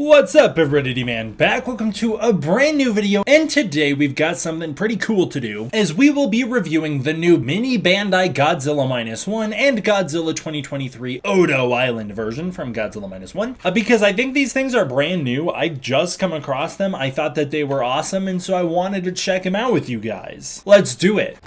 What's up, everybody, man? Back. Welcome to a brand new video, and today we've got something pretty cool to do, as we will be reviewing the new mini Bandai Godzilla -1 and Godzilla 2023 Odo Island version from Godzilla -1. Because I think these things are brand new. I've just come across them. I thought that they were awesome, and so I wanted to check them out with you guys. Let's do it.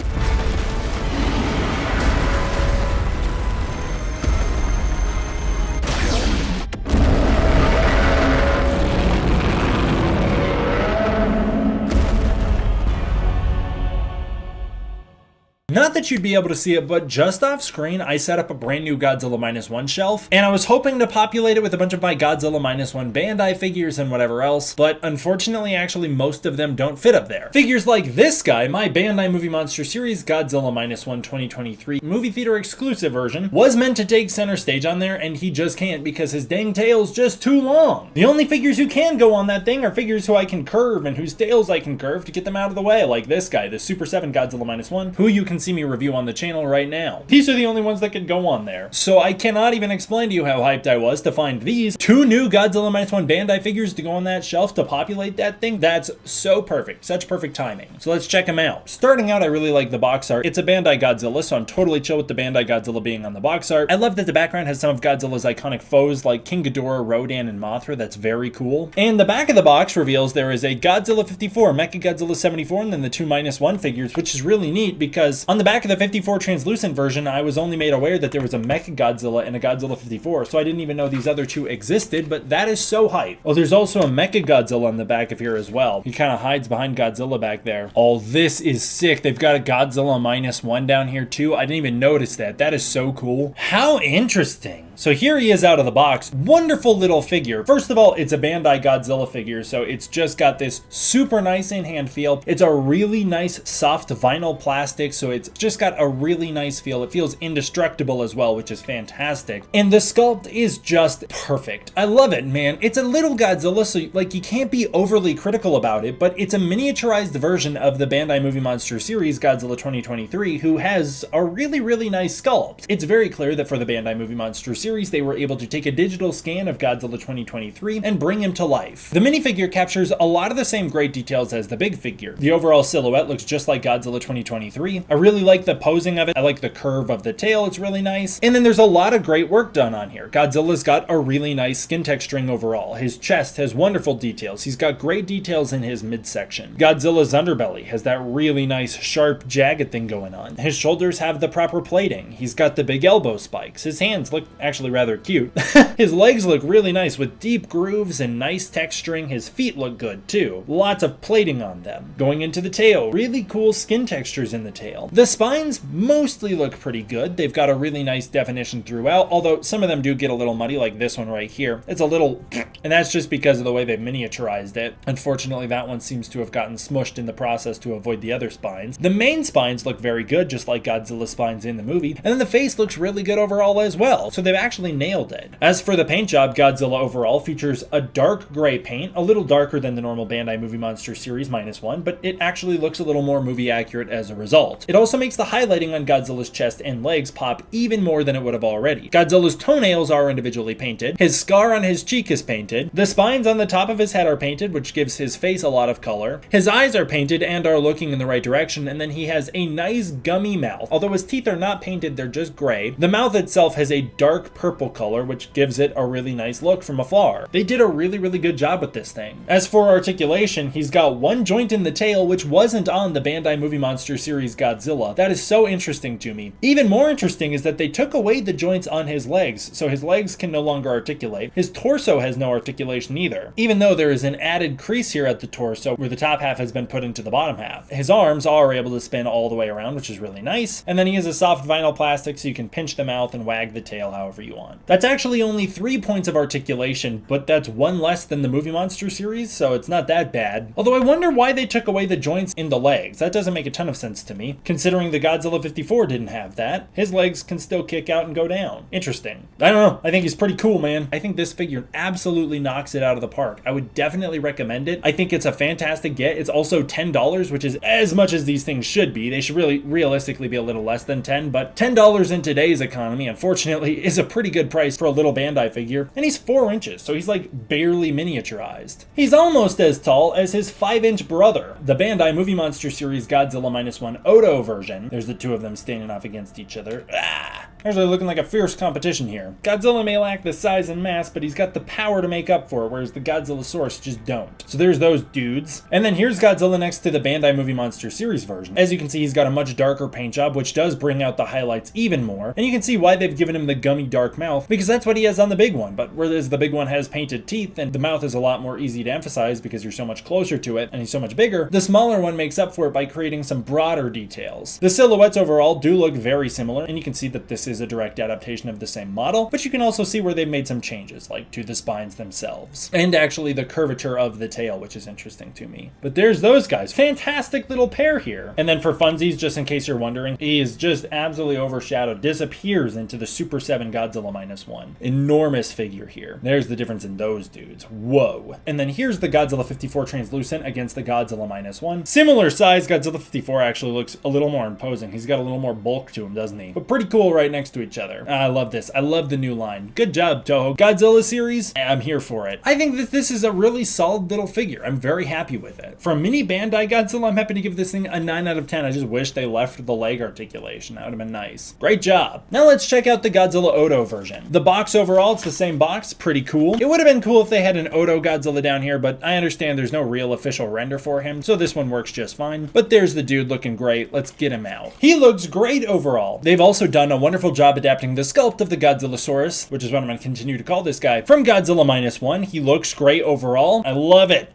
Not that you'd be able to see it, but just off screen, I set up a brand new Godzilla -1 shelf, and I was hoping to populate it with a bunch of my Godzilla -1 Bandai figures and whatever else, but unfortunately, actually, most of them don't fit up there. Figures like this guy, my Bandai Movie Monster Series Godzilla -1 2023 movie theater exclusive version, was meant to take center stage on there, and he just can't because his dang tail's just too long. The only figures who can go on that thing are figures who I can curve and whose tails I can curve to get them out of the way, like this guy, the Super 7 Godzilla -1, who you can see me review on the channel right now. These are the only ones that could go on there. So I cannot even explain to you how hyped I was to find these two new Godzilla -1 Bandai figures to go on that shelf to populate that thing. That's so perfect. Such perfect timing. So let's check them out. Starting out, I really like the box art. It's a Bandai Godzilla, so I'm totally chill with the Bandai Godzilla being on the box art. I love that the background has some of Godzilla's iconic foes like King Ghidorah, Rodan, and Mothra. That's very cool. And the back of the box reveals there is a Godzilla 54, Mechagodzilla 74, and then the two -1 figures, which is really neat because on the back of the 54 translucent version, I was only made aware that there was a Mechagodzilla and a Godzilla 54, so I didn't even know these other two existed, but that is so hype. Oh, there's also a Mechagodzilla on the back of here as well. He kind of hides behind Godzilla back there. Oh, this is sick. They've got a Godzilla -1 down here too. I didn't even notice that. That is so cool. How interesting. So here he is out of the box. Wonderful little figure. First of all, it's a Bandai Godzilla figure, so it's just got this super nice in-hand feel. It's a really nice soft vinyl plastic, so it's just got a really nice feel. It feels indestructible as well, which is fantastic. And the sculpt is just perfect. I love it, man. It's a little Godzilla, so like you can't be overly critical about it, but it's a miniaturized version of the Bandai Movie Monster Series Godzilla 2023, who has a really, really nice sculpt. It's very clear that for the Bandai Movie Monster Series, they were able to take a digital scan of Godzilla 2023 and bring him to life. The minifigure captures a lot of the same great details as the big figure. The overall silhouette looks just like Godzilla 2023. I really like the posing of it. I like the curve of the tail. It's really nice. And then there's a lot of great work done on here. Godzilla's got a really nice skin texturing overall. His chest has wonderful details. He's got great details in his midsection. Godzilla's underbelly has that really nice, sharp, jagged thing going on. His shoulders have the proper plating. He's got the big elbow spikes. His hands look actually rather cute. His legs look really nice with deep grooves and nice texturing. His feet look good too. Lots of plating on them. Going into the tail, really cool skin textures in the tail. The spines mostly look pretty good. They've got a really nice definition throughout, although some of them do get a little muddy, like this one right here. It's a little, and that's just because of the way they've miniaturized it. Unfortunately, that one seems to have gotten smushed in the process to avoid the other spines. The main spines look very good, just like Godzilla's spines in the movie, and then the face looks really good overall as well. So they've actually nailed it. As for the paint job, Godzilla overall features a dark gray paint, a little darker than the normal Bandai Movie Monster Series -1, but it actually looks a little more movie accurate as a result. It also makes the highlighting on Godzilla's chest and legs pop even more than it would have already. Godzilla's toenails are individually painted, his scar on his cheek is painted, the spines on the top of his head are painted, which gives his face a lot of color, his eyes are painted and are looking in the right direction, and then he has a nice gummy mouth. Although his teeth are not painted, they're just gray. The mouth itself has a dark purple color, which gives it a really nice look from afar. They did a really, really good job with this thing. As for articulation, he's got one joint in the tail, which wasn't on the Bandai Movie Monster Series Godzilla. That is so interesting to me. Even more interesting is that they took away the joints on his legs, so his legs can no longer articulate. His torso has no articulation either, even though there is an added crease here at the torso where the top half has been put into the bottom half. His arms are able to spin all the way around, which is really nice. And then he has a soft vinyl plastic, so you can pinch the mouth and wag the tail however you want. That's actually only 3 points of articulation, but that's one less than the Movie Monster Series, so it's not that bad. Although I wonder why they took away the joints in the legs. That doesn't make a ton of sense to me, considering the Godzilla 54 didn't have that. His legs can still kick out and go down. Interesting. I don't know. I think he's pretty cool, man. I think this figure absolutely knocks it out of the park. I would definitely recommend it. I think it's a fantastic get. It's also $10, which is as much as these things should be. They should really realistically be a little less than 10, but $10 in today's economy, unfortunately, is a pretty good price for a little Bandai figure, and he's 4 inches, so he's like barely miniaturized. He's almost as tall as his 5-inch brother, the Bandai Movie Monster Series Godzilla -1 Odo version. There's the two of them standing off against each other. Actually looking like a fierce competition here. Godzilla may lack the size and mass, but he's got the power to make up for it, whereas the Godzillasaurus just don't. So there's those dudes. And then here's Godzilla next to the Bandai Movie Monster Series version. As you can see, he's got a much darker paint job, which does bring out the highlights even more. And you can see why they've given him the gummy dark mouth, because that's what he has on the big one. But whereas the big one has painted teeth, and the mouth is a lot more easy to emphasize because you're so much closer to it, and he's so much bigger, the smaller one makes up for it by creating some broader details. The silhouettes overall do look very similar, and you can see that this is a direct adaptation of the same model, but you can also see where they've made some changes, like to the spines themselves, and actually the curvature of the tail, which is interesting to me. But there's those guys. Fantastic little pair here. And then for funsies, just in case you're wondering, he is just absolutely overshadowed, disappears into the Super 7 Godzilla -1. Enormous figure here. There's the difference in those dudes. Whoa. And then here's the Godzilla 54 translucent against the Godzilla -1. Similar size, Godzilla 54 actually looks a little more imposing. He's got a little more bulk to him, doesn't he? But pretty cool right next to each other. I love this. I love the new line. Good job, Toho. Godzilla series, I'm here for it. I think that this is a really solid little figure. I'm very happy with it. For a mini Bandai Godzilla, I'm happy to give this thing a 9 out of 10. I just wish they left the leg articulation. That would have been nice. Great job. Now let's check out the Godzilla Odo version. The box overall, it's the same box. Pretty cool. It would have been cool if they had an Odo Godzilla down here, but I understand there's no real official render for him, so this one works just fine. But there's the dude looking great. Let's get him out. He looks great overall. They've also done a wonderful job adapting the sculpt of the Godzillasaurus, which is what I'm going to continue to call this guy, from Godzilla -1. He looks great overall. I love it.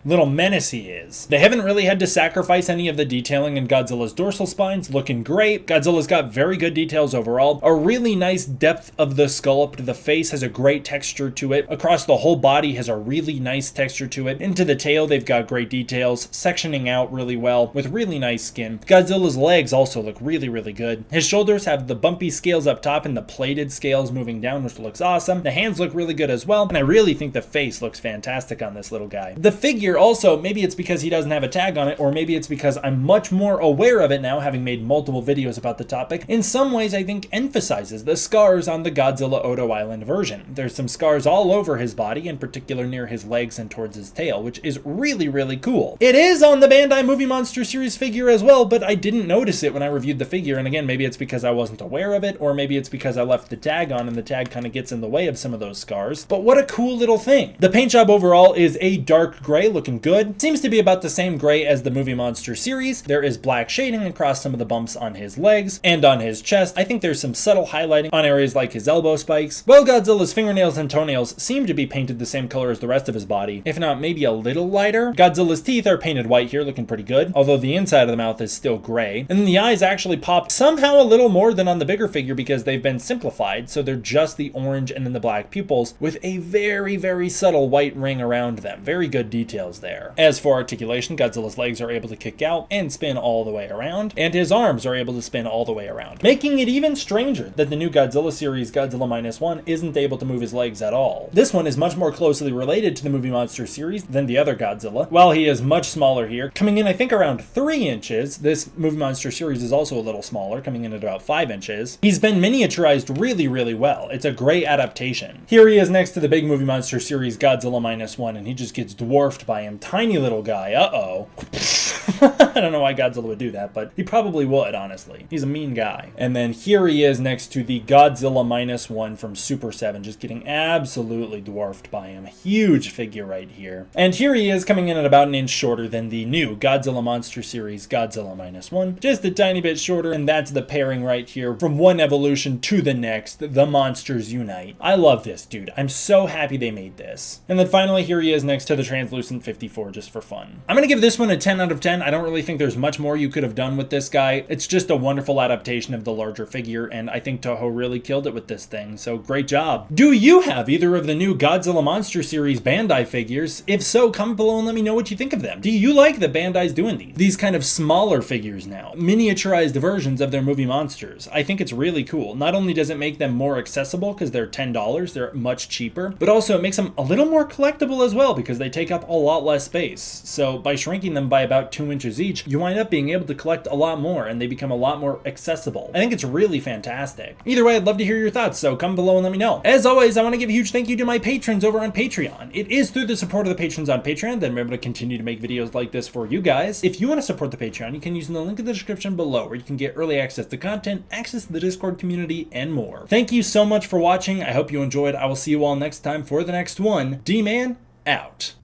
Little menace he is. They haven't really had to sacrifice any of the detailing in Godzilla's dorsal spines, looking great. Godzilla's got very good details overall. A really nice depth of the sculpt. The face has a great texture to it. Across the whole body has a really nice texture to it. Into the tail, they've got great details, sectioning out really well with really nice skin. Godzilla's legs also look really, really good. His shoulders have the bumpy scales up top and the plated scales moving down, which looks awesome. The hands look really good as well, and I really think the face looks fantastic on this little guy. The figure also, maybe it's because he doesn't have a tag on it, or maybe it's because I'm much more aware of it now, having made multiple videos about the topic. In some ways, I think emphasizes the scars on the Godzilla Odo Island version. There's some scars all over his body, in particular near his legs and towards his tail, which is really, really cool. It is on the Bandai Movie Monster Series figure as well, but I didn't notice it when I reviewed the figure, and again, maybe it's because I wasn't aware of it, or maybe it's because I left the tag on and the tag kind of gets in the way of some of those scars. But what a cool little thing. The paint job overall is a dark gray, looking good. Seems to be about the same gray as the Movie Monster Series. There is black shading across some of the bumps on his legs and on his chest. I think there's some subtle highlighting on areas like his elbow spikes. While Godzilla's fingernails and toenails seem to be painted the same color as the rest of his body, if not maybe a little lighter. Godzilla's teeth are painted white here, looking pretty good, although the inside of the mouth is still gray. And then the eyes actually pop somehow a little more than on the bigger figure because they've been simplified, so they're just the orange and then the black pupils with a very, very subtle white ring around them. Very good details there. As for articulation, Godzilla's legs are able to kick out and spin all the way around, and his arms are able to spin all the way around, making it even stranger that the new Godzilla series Godzilla -1 isn't able to move his legs at all. This one is much more closely related to the Movie Monster series than the other Godzilla. While he is much smaller here, coming in I think around 3 inches, this Movie Monster series is also a little smaller, coming in at about 5 inches. He's been miniaturized really, really well. It's a great adaptation. Here he is next to the big Movie Monster series Godzilla -1, and he just gets dwarfed by him. Tiny little guy. Uh-oh. I don't know why Godzilla would do that, but he probably would, honestly. He's a mean guy. And then here he is next to the Godzilla -1 from Super 7, just getting absolutely dwarfed by him. Huge figure right here. And here he is coming in at about an inch shorter than the new Godzilla Monster Series Godzilla -1. Just a tiny bit shorter, and that's the pairing right here. From one evolution to the next, the monsters unite. I love this, dude. I'm so happy they made this. And then finally, here he is next to the translucent 54, just for fun. I'm gonna give this one a 10 out of 10. I don't really think there's much more you could have done with this guy. It's just a wonderful adaptation of the larger figure, and I think Toho really killed it with this thing, so great job. Do you have either of the new Godzilla Monster Series Bandai figures? If so, comment below and let me know what you think of them. Do you like that Bandai's doing these kind of smaller figures now? Miniaturized versions of their movie monsters. I think it's really cool. Not only does it make them more accessible because they're $10, they're much cheaper, but also it makes them a little more collectible as well because they take up a lot less space. So by shrinking them by about 2 inches each, you wind up being able to collect a lot more and they become a lot more accessible. I think it's really fantastic. Either way, I'd love to hear your thoughts, so comment below and let me know. As always, I want to give a huge thank you to my patrons over on Patreon. It is through the support of the patrons on Patreon that I'm able to continue to make videos like this for you guys. If you want to support the Patreon, you can use the link in the description below where you can get early access to content, access to the Discord community, and more. Thank you so much for watching. I hope you enjoyed. I will see you all next time for the next one. D-Man, out.